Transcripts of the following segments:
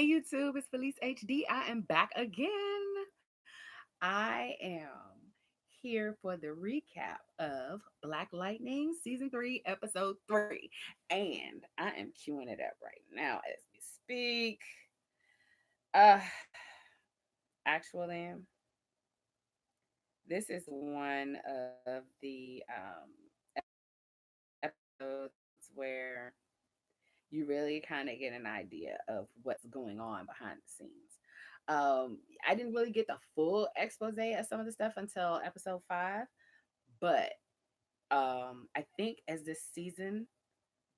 YouTube, it's FeliceHD. I am back again. I am here for the recap of Black Lightning Season 3, Episode 3. And I am queuing it up right now as we speak. Uh actually, this is one of the episodes where you really kind of get an idea of what's going on behind the scenes. I didn't really get the full expose of some of the stuff until episode 5, but I think as this season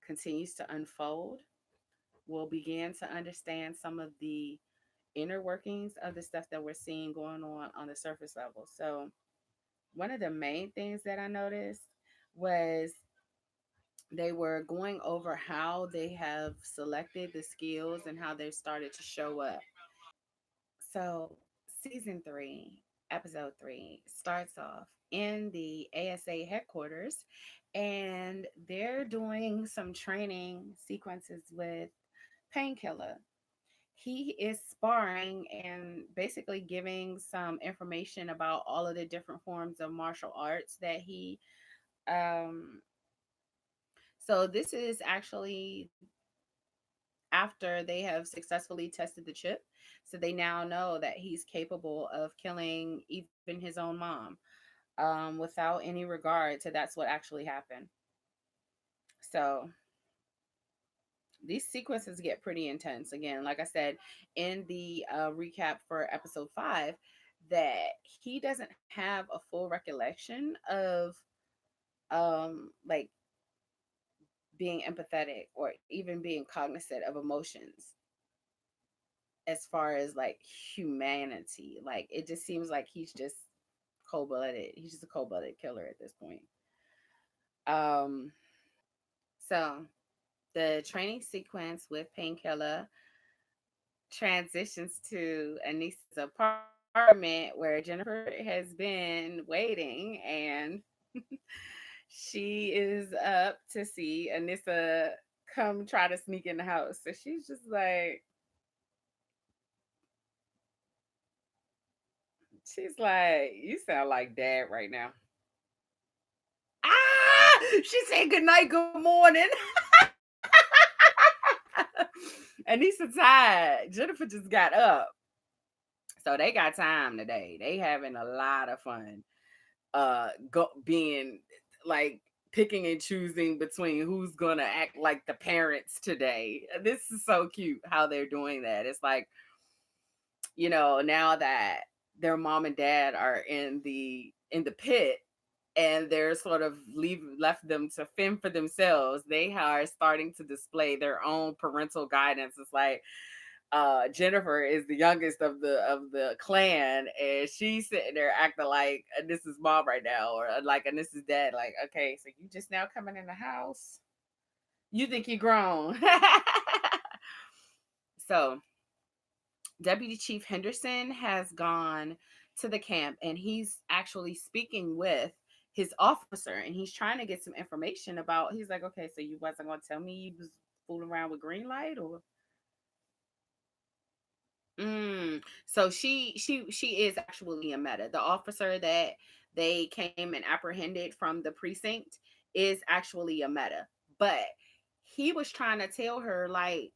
continues to unfold, we'll begin to understand some of the inner workings of the stuff that we're seeing going on the surface level. So, one of the main things that I noticed was they were going over how they have selected the skills and how they've started to show up. So, season 3, episode 3 starts off in the ASA headquarters, and they're doing some training sequences with Painkiller. He is sparring and basically giving some information about all of the different forms of martial arts that he um so this is actually after they have successfully tested the chip. So they now know that he's capable of killing even his own mom, without any regard to that's what actually happened. So these sequences get pretty intense. Again, like I said in the recap for episode 5, that he doesn't have a full recollection of like being empathetic or even being cognizant of emotions as far as like humanity. Like it just seems like he's just cold blooded. He's just a cold blooded killer at this point. Um, so the training sequence with Painkiller transitions to Anissa's apartment where Jennifer has been waiting, and she is up to see Anissa come try to sneak in the house. So she's just like, she's like, you sound like dad right now. Ah, she said good night, good morning. Anissa tired. Jennifer just got up. So they got time today. They having a lot of fun. Being like picking and choosing between who's gonna act like the parents today. This is so cute how they're doing that. It's like, now that their mom and dad are in the pit, and they're sort of left them to fend for themselves, they are starting to display their own parental guidance. It's like Jennifer is the youngest of the clan, and she's sitting there acting like this is mom right now, or like and this is dad. Like, okay, so you just now coming in the house, you think you're grown. So Deputy Chief Henderson has gone to the camp, and he's actually speaking with his officer, and he's trying to get some information about. He's like, okay, so you wasn't gonna tell me you was fooling around with green light, or so she is actually a meta. The officer that they came and apprehended from the precinct is actually a meta. But he was trying to tell her, like,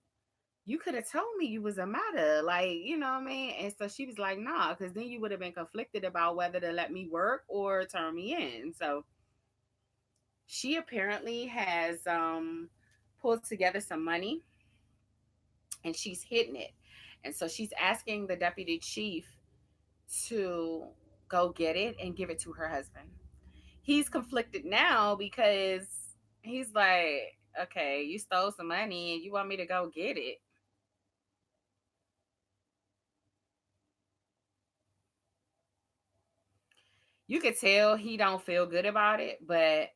you could have told me you was a meta, like, you know what I mean? And so she was like, nah, because then you would have been conflicted about whether to let me work or turn me in. So she apparently has pulled together some money, and she's hidden it. And so she's asking the deputy chief to go get it and give it to her husband. He's conflicted now because he's like, okay, you stole some money and you want me to go get it. You could tell he don't feel good about it, but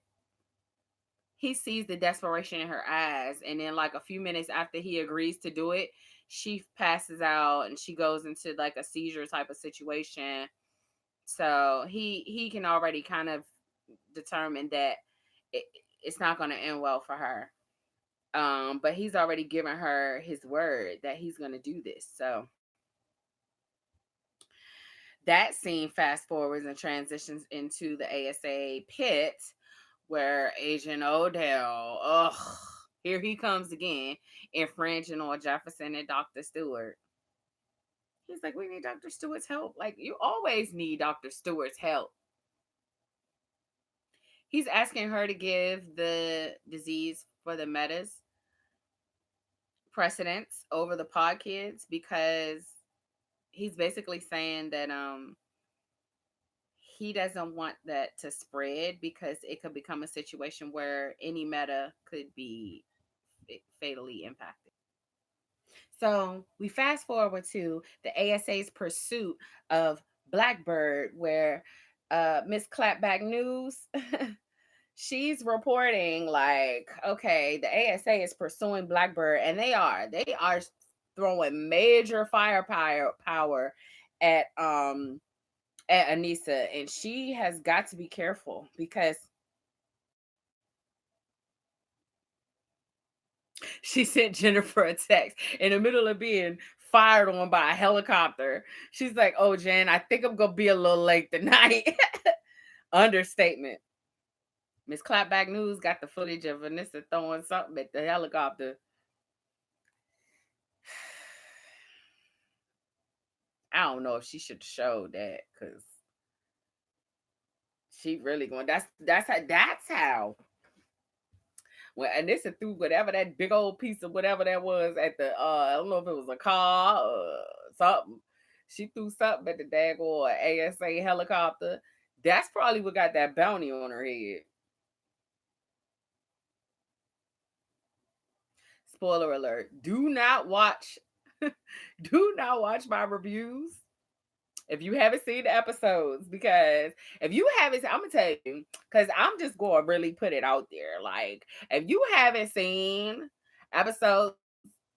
he sees the desperation in her eyes. And then like a few minutes after he agrees to do it, she passes out and she goes into like a seizure type of situation. So he can already kind of determine that it, it's not going to end well for her. But he's already given her his word that he's going to do this. So that scene fast forwards and transitions into the ASA pit where Agent Odell, here he comes again, infringing on Jefferson and Dr. Stewart. He's like, we need Dr. Stewart's help. Like, you always need Dr. Stewart's help. He's asking her to give the disease for the metas precedence over the pod kids because he's basically saying that he doesn't want that to spread because it could become a situation where any meta could be fatally impacted. So we fast forward to the ASA's pursuit of Blackbird, where Miss Clapback News she's reporting like, okay, the ASA is pursuing Blackbird, and they are throwing major firepower power at Anissa, and she has got to be careful because she sent Jennifer a text in the middle of being fired on by a helicopter. She's like, "Oh, Jen, I think I'm gonna be a little late tonight." Understatement. Miss Clapback News got the footage of Vanessa throwing something at the helicopter. I don't know if she should show that because she really going. That's how. Well, and this is through whatever that big old piece of whatever that was at the. I don't know if it was a car or something. She threw something at the daggone ASA helicopter. That's probably what got that bounty on her head. Spoiler alert: Do not watch. Do not watch my reviews if you haven't seen the episodes, because if you haven't, I'm gonna tell you, because I'm just gonna really put it out there. Like, if you haven't seen episodes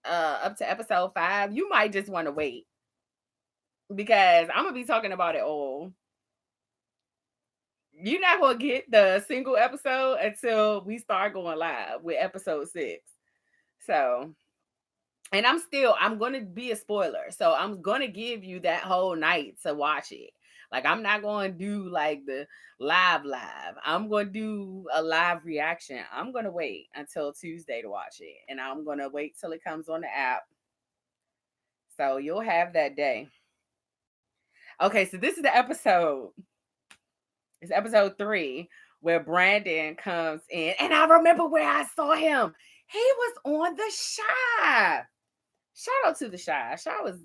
up to episode 5, you might just want to wait because I'm gonna be talking about it all. You're not gonna get the single episode until we start going live with episode 6. So, and I'm going to be a spoiler. So I'm going to give you that whole night to watch it. Like, I'm not going to do like the live. I'm going to do a live reaction. I'm going to wait until Tuesday to watch it. And I'm going to wait till it comes on the app. So you'll have that day. Okay, so this is the episode. It's episode 3 where Brandon comes in. And I remember where I saw him. He was on the Shy. Shout out to the Shy. Shy was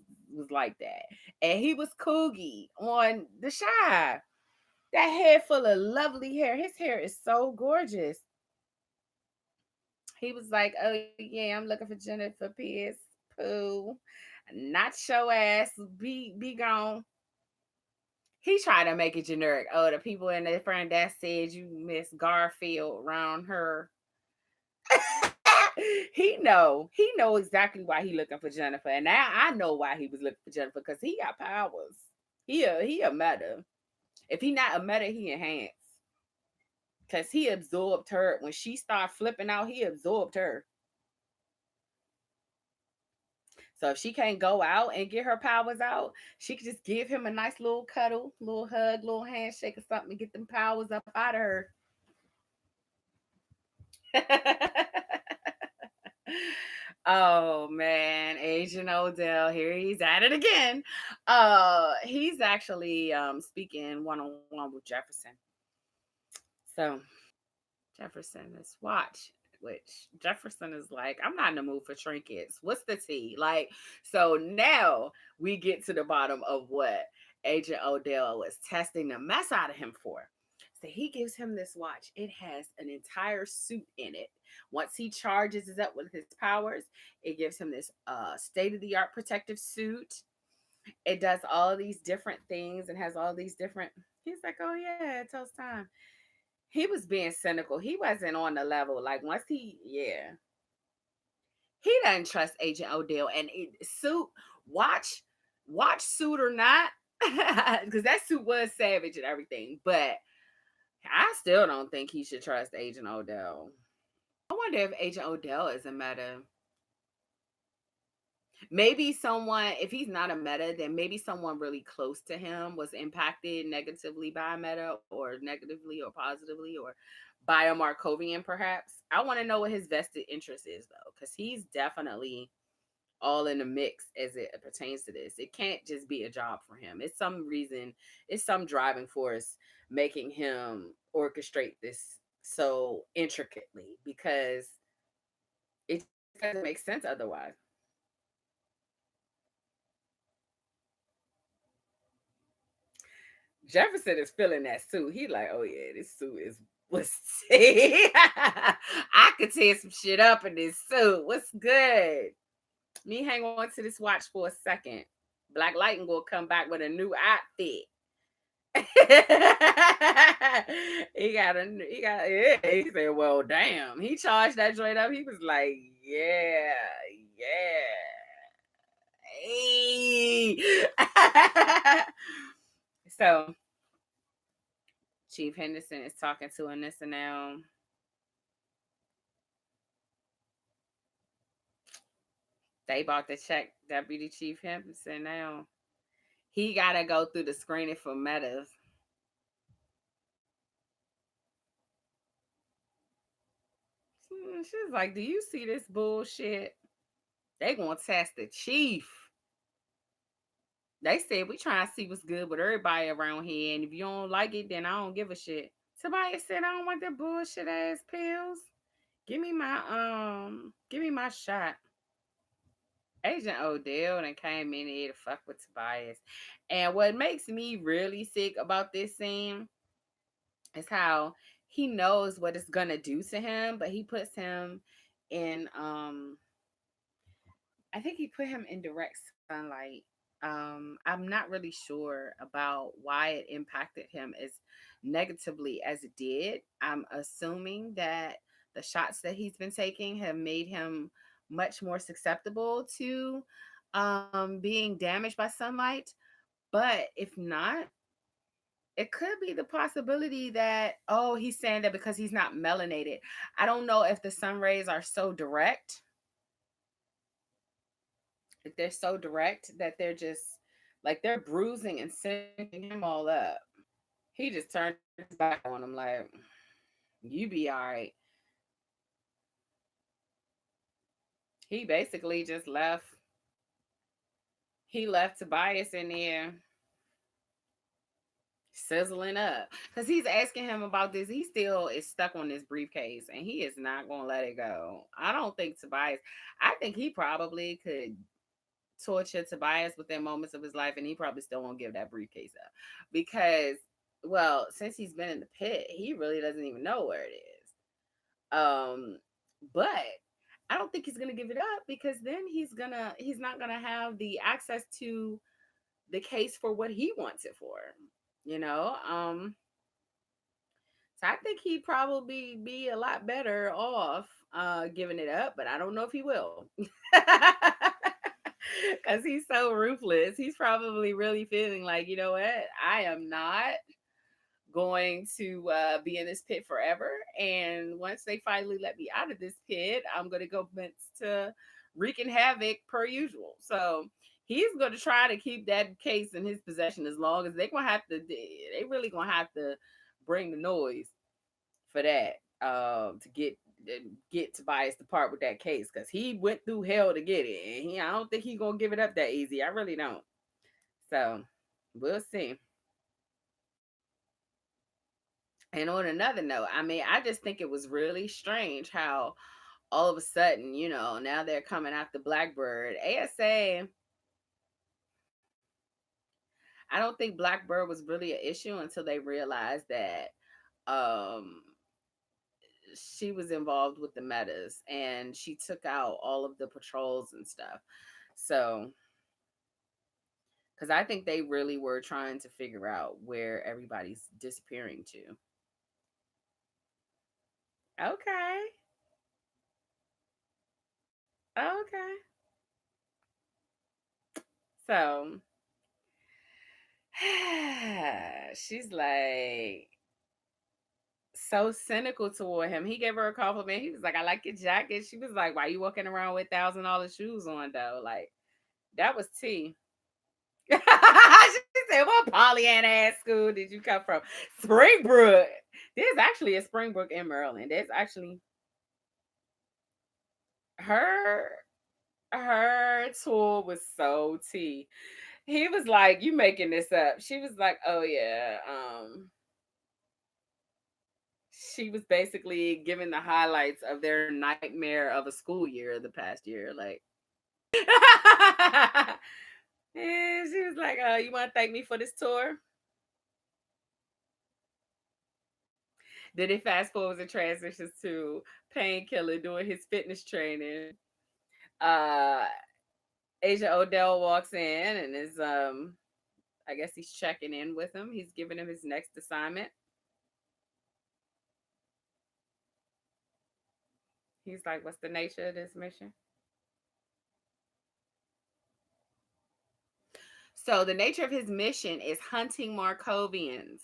like that. And he was Coogie on the Shy. That head full of lovely hair. His hair is so gorgeous. He was like, oh yeah, I'm looking for Jennifer Pierce. Pooh. Not your ass. Be gone. He tried to make it generic. Oh, the people in the front that said you miss Garfield around her. He know exactly why he looking for Jennifer, and now I know why he was looking for Jennifer because he got powers. He a meta. If he not a meta, he enhanced because he absorbed her when she started flipping out. He absorbed her. So if she can't go out and get her powers out, she could just give him a nice little cuddle, little hug, little handshake or something to get them powers up out of her. Oh man, Agent Odell, here he's at it again. He's actually speaking one-on-one with Jefferson. So Jefferson is watch, which Jefferson is like, I'm not in the mood for trinkets. What's the tea? Like, so now we get to the bottom of what Agent Odell was testing the mess out of him for. So he gives him this watch. It has an entire suit in it. Once he charges it up with his powers, it gives him this state-of-the-art protective suit. It does all these different things and has all these different. He's like, oh yeah, it tells time. He was being cynical. He wasn't on the level. Like once he doesn't trust Agent Odell and suit watch suit or not, because that suit was savage and everything. But I still don't think he should trust Agent Odell. I wonder if Agent Odell is a meta. Maybe someone, if he's not a meta, then maybe someone really close to him was impacted negatively by a meta, or negatively or positively, or by a Markovian perhaps. I want to know what his vested interest is though, because he's definitely all in the mix as it pertains to this. It can't just be a job for him. It's some reason, it's some driving force making him orchestrate this so intricately, because it doesn't make sense otherwise. Jefferson is feeling that suit. He like, oh yeah, this suit is what's I could tear some shit up in this suit. What's good? Me hang on to this watch for a second. Black Lightning will come back with a new outfit. Yeah. He said, well, damn. He charged that joint up. He was like, yeah, yeah. Hey. So Chief Henderson is talking to Anissa now. They about to check Deputy Chief Henderson now. He gotta go through the screening for metas. She's like, do you see this bullshit? They gonna test the chief. They said we trying to see what's good with everybody around here, and if you don't like it, then I don't give a shit. Tobias said I don't want the bullshit ass pills. Give me my shot. Agent Odell and came in here to fuck with Tobias. And what makes me really sick about this scene is how he knows what it's gonna do to him, but he puts him in I think he put him in direct sunlight. I'm not really sure about why it impacted him as negatively as it did. I'm assuming that the shots that he's been taking have made him much more susceptible to being damaged by sunlight. But if not, it could be the possibility that, oh, he's saying that because he's not melanated. I don't know if the sun rays are so direct, if they're so direct that they're just like they're bruising and sending him all up. He just turned his back on him like, you be all right. He basically just left. He left Tobias in there sizzling up because he's asking him about this. He still is stuck on this briefcase and he is not going to let it go. I don't think Tobias, I think he probably could torture Tobias within moments of his life, and he probably still won't give that briefcase up because, well, since he's been in the pit, he really doesn't even know where it is. But I don't think he's gonna give it up because then he's not gonna have the access to the case for what he wants it for. You know, so I think he'd probably be a lot better off giving it up, but I don't know if he will. Because he's so ruthless. He's probably really feeling like, you know what? I am not going to be in this pit forever. And once they finally let me out of this pit, I'm going to go to wreaking havoc per usual. So he's going to try to keep that case in his possession as long as they're going to have to, they really going to have to bring the noise for that to get Tobias to part with that case because he went through hell to get it, and I don't think he's gonna give it up that easy. I really don't. So we'll see. And on another note, I mean, I just think it was really strange how all of a sudden, now they're coming after Blackbird. ASA, I don't think Blackbird was really an issue until they realized that um she was involved with the metas and she took out all of the patrols and stuff. So, because I think they really were trying to figure out where everybody's disappearing to. Okay. Okay. So, she's like, so cynical toward him. He gave her a compliment. He was like, "I like your jacket." She was like, "Why you walking around with $1,000 shoes on though?" Like that was tea. She said, "What Pollyanna ass school did you come from?" Springbrook. There's actually a Springbrook in Maryland. There's actually her her tour was so tea. He was like, "You making this up?" She was like, "Oh yeah." She was basically giving the highlights of their nightmare of a school year the past year. Like, and she was like, "You want to thank me for this tour?" Then it fast forwards and transitions to Painkiller doing his fitness training. Uh, Asia Odell walks in and is I guess he's checking in with him. He's giving him his next assignment. He's like, "What's the nature of this mission?" So the nature of his mission is hunting Markovians.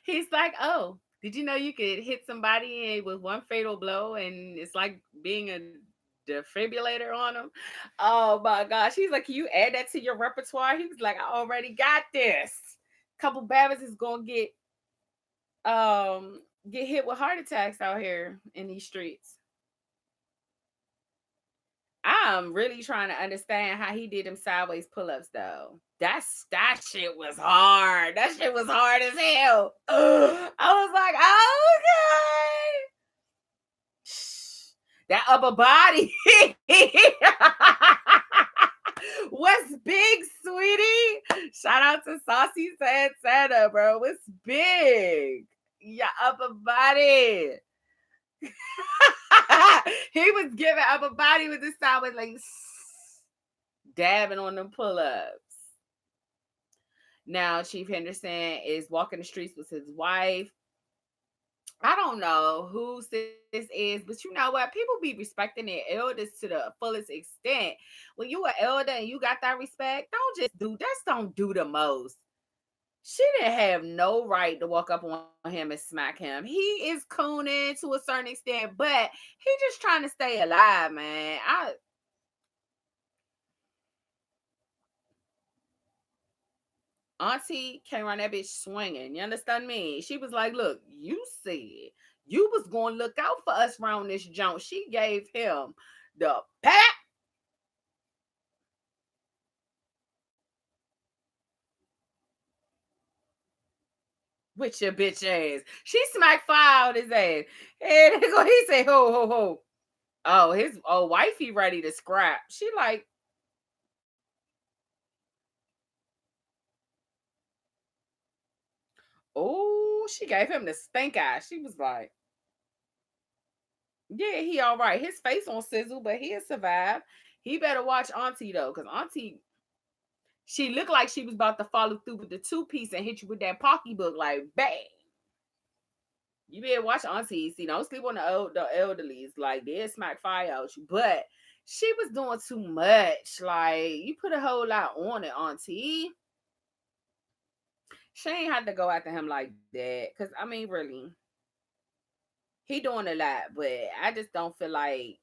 He's like, "Oh, did you know you could hit somebody with one fatal blow and it's like being a defibrillator on them?" Oh my gosh. He's like, "Can you add that to your repertoire?" He was like, "I already got this. Couple Babbitt's is gonna um get hit with heart attacks out here in these streets." I'm really trying to understand how he did them sideways pull-ups though. That shit was hard. That shit was hard as hell. I was like, oh, okay. That upper body. What's big, sweetie? Shout out to Saucy Said Santa, bro. What's big? Your upper body. He was giving upper body with this side was like dabbing on them pull-ups. Now Chief Henderson is walking the streets with his wife. I don't know who this is, but you know what? People be respecting their elders to the fullest extent. When you an elder and you got that respect, don't do the most. She didn't have no right to walk up on him and smack him. He is cooning to a certain extent, but he just trying to stay alive, man. Auntie came around that bitch swinging. You understand me? She was like, "Look, you said you was going to look out for us around this junk." She gave him the pat with your bitch ass. She smacked fire out his ass. And he said, "Ho, ho, ho." Oh, his wifey ready to scrap. She like, oh, she gave him the stink eye. She was like, "Yeah, he all right. His face on sizzle, but he'll survive. He better watch Auntie though, because Auntie, she looked like she was about to follow through with the two-piece and hit you with that pocketbook like bang. You better watch Auntie. See, don't sleep on the elderlies. Like they'll smack fire out you. But she was doing too much. Like you put a whole lot on it, Auntie. She ain't had to go after him like that. Cause I mean, really, he doing a lot, but I just don't feel like,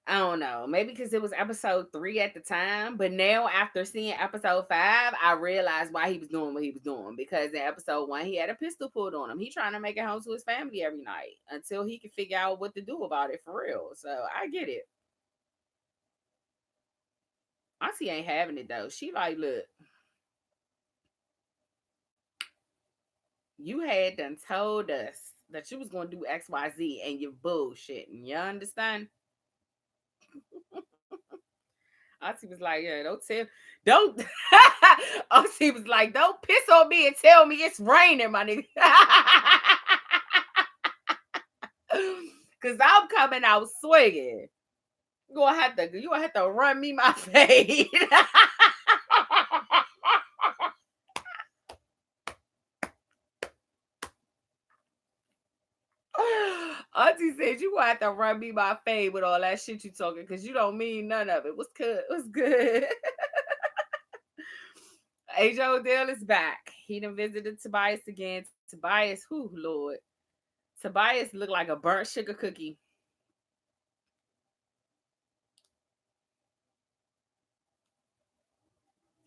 I don't know. Maybe because it was episode 3 at the time, but now after seeing episode 5, I realized why he was doing what he was doing. Because in episode 1, he had a pistol pulled on him. He trying to make it home to his family every night until he can figure out what to do about it for real. So I get it. Auntie ain't having it though. She like, "Look, you had done told us that you was gonna do XYZ and you're bullshitting. You understand?" Auntie was like, "Yeah, don't." Auntie was like, "Don't piss on me and tell me it's raining, my nigga." Cause I'm coming out swinging. You gonna have to run me my fade. Auntie said you gonna have to run me my fade with all that shit you talking, cause you don't mean none of it. What's good? What's good? AJ Odell is back. He done visited Tobias again Tobias, who Lord. Tobias looked like a burnt sugar cookie.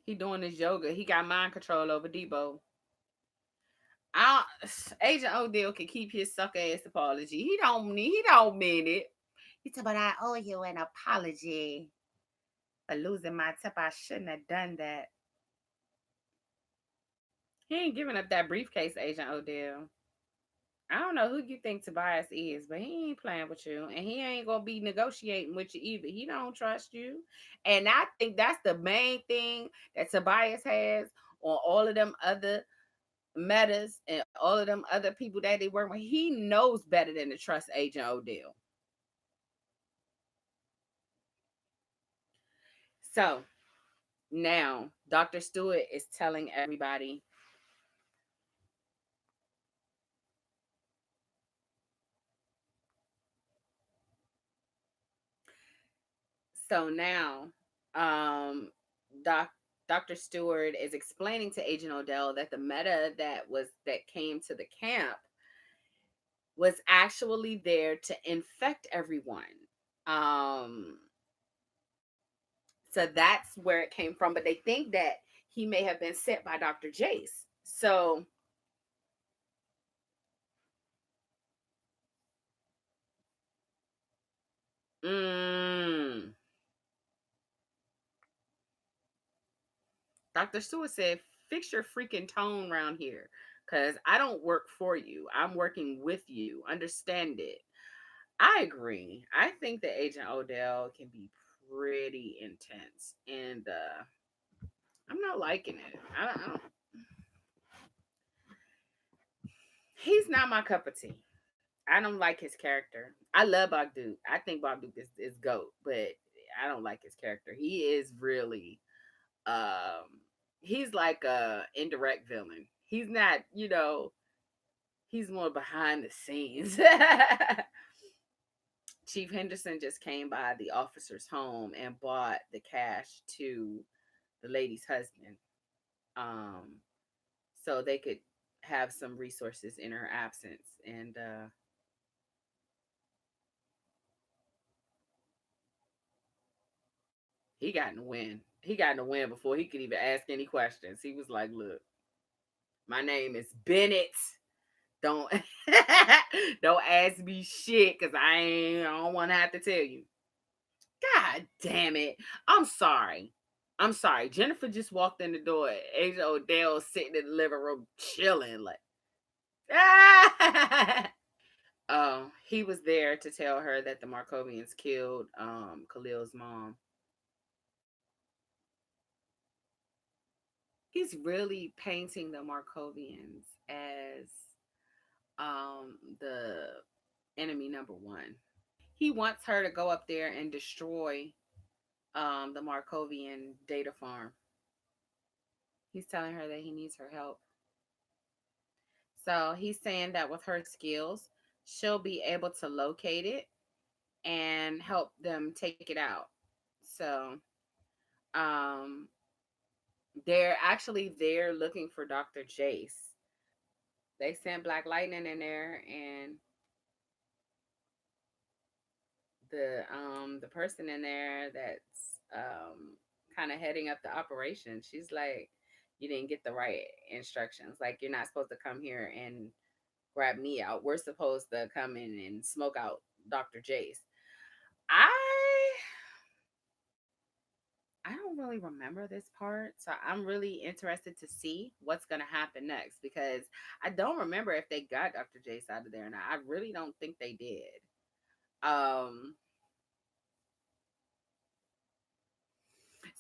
He doing his yoga. He got mind control over Debo. I Agent Odell can keep his sucker ass apology. He don't mean it. He talk about I owe you an apology for losing my tip. I shouldn't have done that. He ain't giving up that briefcase, Agent Odell. I don't know who you think Tobias is, but he ain't playing with you, and he ain't gonna be negotiating with you either. He don't trust you, and I think that's the main thing that Tobias has on all of them other metas and all of them other people that they work with. He knows better than to trust Agent Odell. So now Dr. Stewart is telling everybody. So now, um, Doc, Dr. Stewart is explaining to Agent Odell that the meta that came to the camp was actually there to infect everyone. Um, so that's where it came from. But they think that he may have been sent by Dr. Jace. So, mm, Dr. Stewart said, "Fix your freaking tone around here, because I don't work for you. I'm working with you. Understand it." I agree. I think that Agent Odell can be pretty intense, and I'm not liking it. I don't. He's not my cup of tea. I don't like his character. I love Bogduke. I think Bogduke is goat, but I don't like his character. He is really um he's like a indirect villain. He's not, he's more behind the scenes. Chief Henderson just came by the officer's home and bought the cash to the lady's husband, um, so they could have some resources in her absence. And he got in the win. He got in the win before he could even ask any questions. He was like, "Look, my name is Bennett. Don't don't ask me shit, because I don't want to have to tell you." God damn it! I'm sorry. I'm sorry. Jennifer just walked in the door. Agent Odell sitting in the living room chilling, like, ah! He was there to tell her that the Markovians killed Khalil's mom. He's really painting the Markovians as the enemy number one. He wants her to go up there and destroy the Markovian data farm. He's telling her that he needs her help. So he's saying that with her skills, she'll be able to locate it and help them take it out. So um they're actually there looking for Dr. Jace. They sent Black Lightning in there, and the person in there that's kind of heading up the operation, she's like, "You didn't get the right instructions. Like, you're not supposed to come here and grab me out. We're supposed to come in and smoke out Dr. Jace." I I don't really remember this part, so I'm really interested to see what's gonna happen next, because I don't remember if they got Dr. Jace out of there or not. I really don't think they did. Um,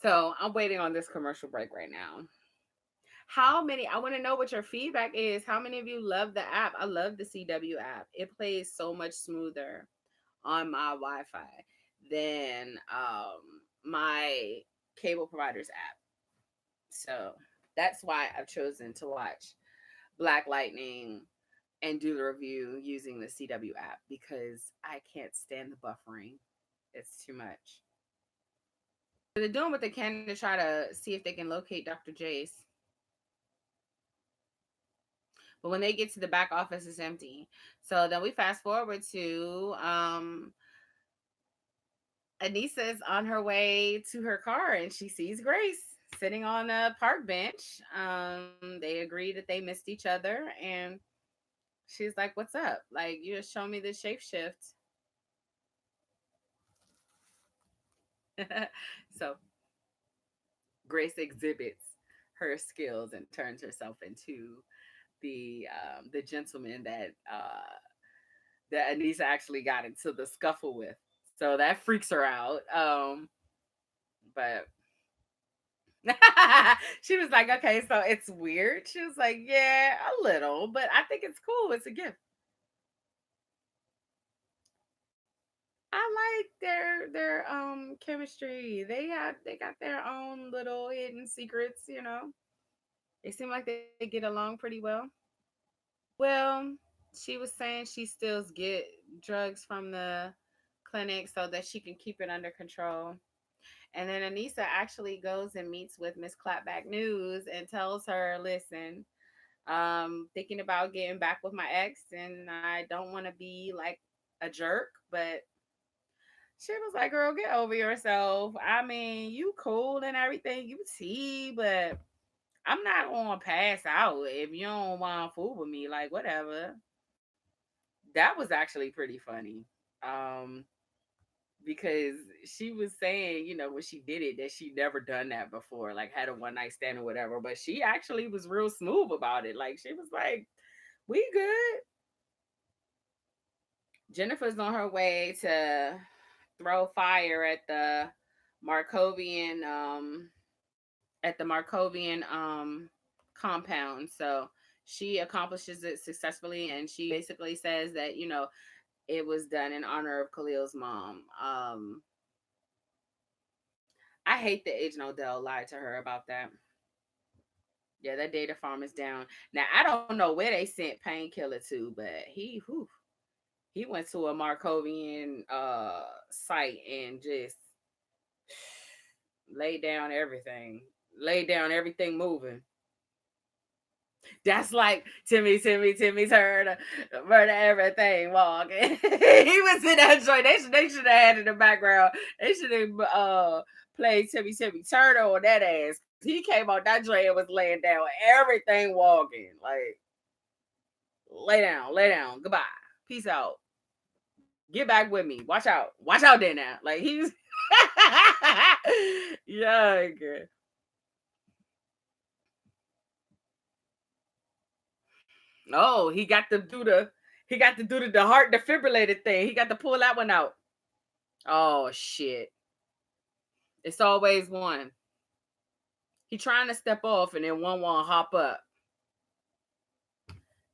so I'm waiting on this commercial break right now. How many? I want to know what your feedback is. How many of you love the app? I love the CW app. It plays so much smoother on my Wi-Fi than my cable provider's app. So that's why I've chosen to watch Black Lightning and do the review using the CW app, because I can't stand the buffering. It's too much. They're doing what they can to try to see if they can locate Dr. Jace. But when they get to the back office, it's empty. So then we fast forward to Anissa is on her way to her car and she sees Grace sitting on a park bench. They agree that they missed each other, and she's like, "What's up? Like, you just show me the shapeshift." So Grace exhibits her skills and turns herself into the gentleman that Anissa actually got into the scuffle with. So that freaks her out. But she was like, okay, so it's weird. She was like, yeah, a little, but I think it's cool. It's a gift. I like their chemistry. They got their own little hidden secrets, you know. They seem like they get along pretty well. Well, she was saying she still get drugs from the clinic so that she can keep it under control. And then Anissa actually goes and meets with Miss Clapback News and tells her, listen, thinking about getting back with my ex and I don't want to be like a jerk, but she was like, girl, get over yourself. I mean, you cool and everything, you tea, but I'm not gonna pass out if you don't want to fool with me. Like, whatever. That was actually pretty funny. Um, because she was saying, you know, when she did it, that she never done that before, like had a one night stand or whatever. But she actually was real smooth about it. Like she was like, "We good." Jennifer's on her way to throw fire at Markovian, at the Markovian compound. So she accomplishes it successfully, and she basically says that it was done in honor of Khalil's mom. I hate that Agent Odell lied to her about that. Yeah, that data farm is down. Now I don't know where they sent Painkiller to, but he went to a Markovian site and just laid down everything. Laid down everything moving. That's like Timmy turn murder everything walking. He was in that joint. They should have had in the background. They should have played Timmy Turner on that ass. Cause he came out that joint and was laying down everything walking. Like lay down, goodbye, peace out, get back with me. Watch out there now. Like he's yeah. Oh, he got to do the heart defibrillator thing. He got to pull that one out. Oh shit. It's always one. He trying to step off and then one won't hop up.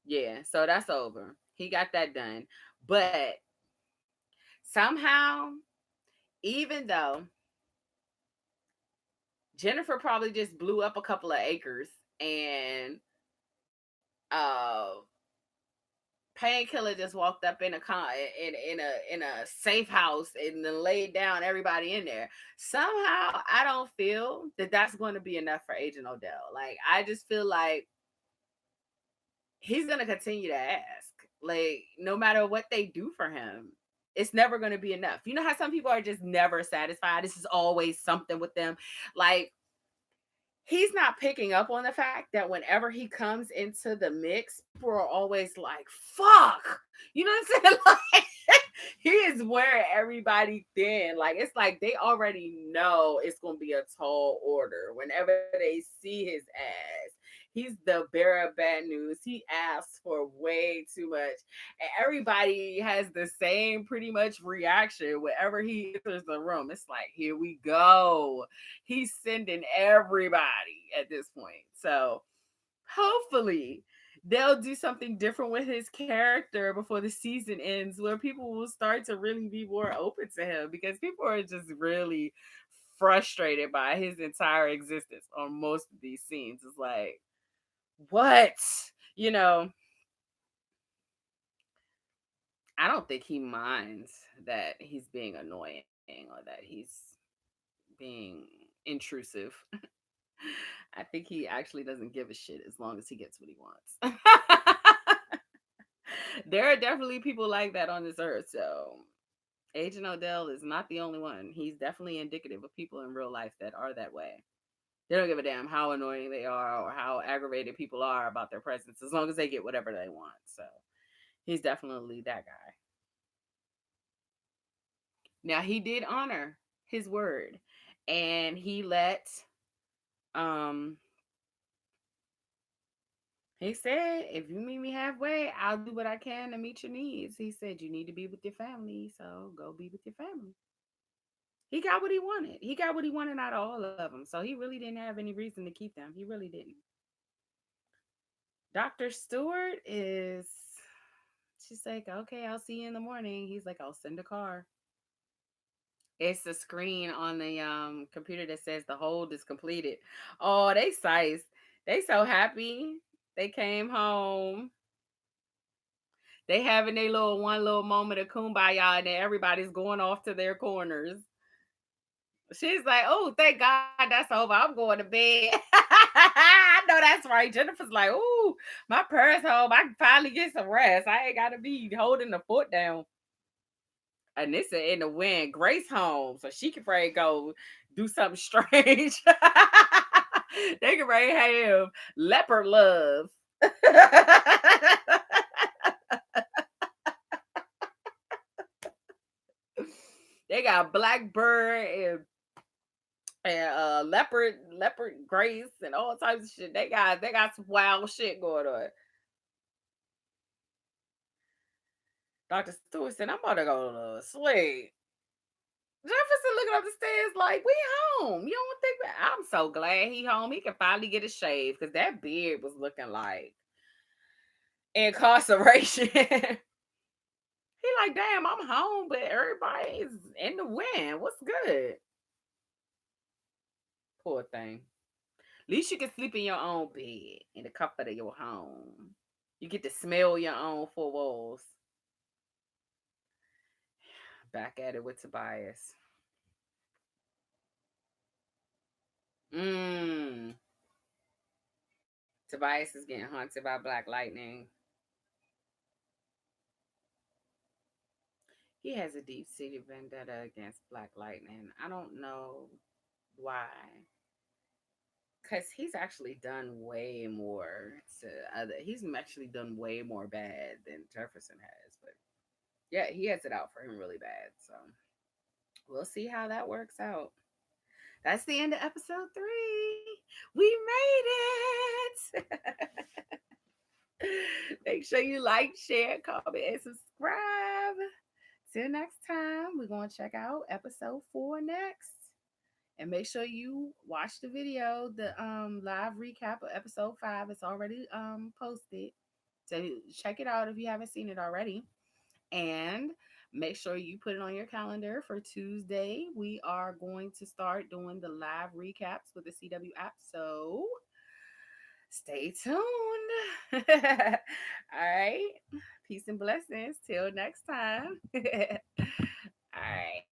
Yeah, so that's over. He got that done. But somehow, even though Jennifer probably just blew up a couple of acres and uh Painkiller just walked up in a in a safe house and then laid down everybody in there. Somehow, I don't feel that that's going to be enough for Agent Odell. Like, I just feel like he's going to continue to ask. Like, no matter what they do for him, it's never going to be enough. You know how some people are just never satisfied. This is always something with them. Like, he's not picking up on the fact that whenever he comes into the mix, people are always like, fuck. You know what I'm saying? Like, he is wearing everybody thin. Like, it's like they already know it's going to be a tall order whenever they see his ass. He's the bearer of bad news. He asks for way too much. And everybody has the same pretty much reaction whenever he enters the room. It's like, here we go. He's sending everybody at this point. So hopefully they'll do something different with his character before the season ends where people will start to really be more open to him because people are just really frustrated by his entire existence on most of these scenes. It's like, what? You know, I don't think he minds that he's being annoying or that he's being intrusive. I think he actually doesn't give a shit as long as he gets what he wants. There are definitely people like that on this earth. So Agent Odell is not the only one. He's definitely indicative of people in real life that are that way. They don't give a damn how annoying they are or how aggravated people are about their presence as long as they get whatever they want. So he's definitely that guy. Now he did honor his word and he let um he said, if you meet me halfway, I'll do what I can to meet your needs. He said, you need to be with your family, so go be with your family. He got what he wanted. He got what he wanted out of all of them. So he really didn't have any reason to keep them. He really didn't. Dr. Stewart is, she's like, okay, I'll see you in the morning. He's like, I'll send a car. It's the screen on the computer that says the hold is completed. Oh, they size. They so happy. They came home. They having their little one little moment of kumbaya, and then everybody's going off to their corners. She's like, "Oh, thank God that's over. I'm going to bed." I know that's right. Jennifer's like, "Ooh, my purse home. I can finally get some rest. I ain't got to be holding the foot down." Anissa in the wind. Grace home, so she can probably go do something strange. They can probably have leopard love. They got blackbird and leopard grace and all types of shit. They got some wild shit going on. Dr. Stewart said, I'm about to go to sleep. Jefferson looking up the stairs like, we home. You don't think that? I'm so glad he home. He can finally get a shave because that beard was looking like incarceration. He like, damn, I'm home, but everybody's in the wind. What's good? Poor thing. At least you can sleep in your own bed in the comfort of your home. You get to smell your own four walls. Back at it with Tobias. Mmm. Tobias is getting haunted by Black Lightning. He has a deep seated vendetta against Black Lightning. I don't know why. Because he's actually done way more to other. He's actually done way more bad than Jefferson has. But yeah, he has it out for him really bad. So we'll see how that works out. That's the end of episode 3. We made it. Make sure you like, share, comment, and subscribe. Till next time, we're going to check out episode 4 next. And make sure you watch the video, the live recap of episode 5. It's already posted. So check it out if you haven't seen it already. And make sure you put it on your calendar for Tuesday. We are going to start doing the live recaps with the CW app. So stay tuned. All right. Peace and blessings. Till next time. All right.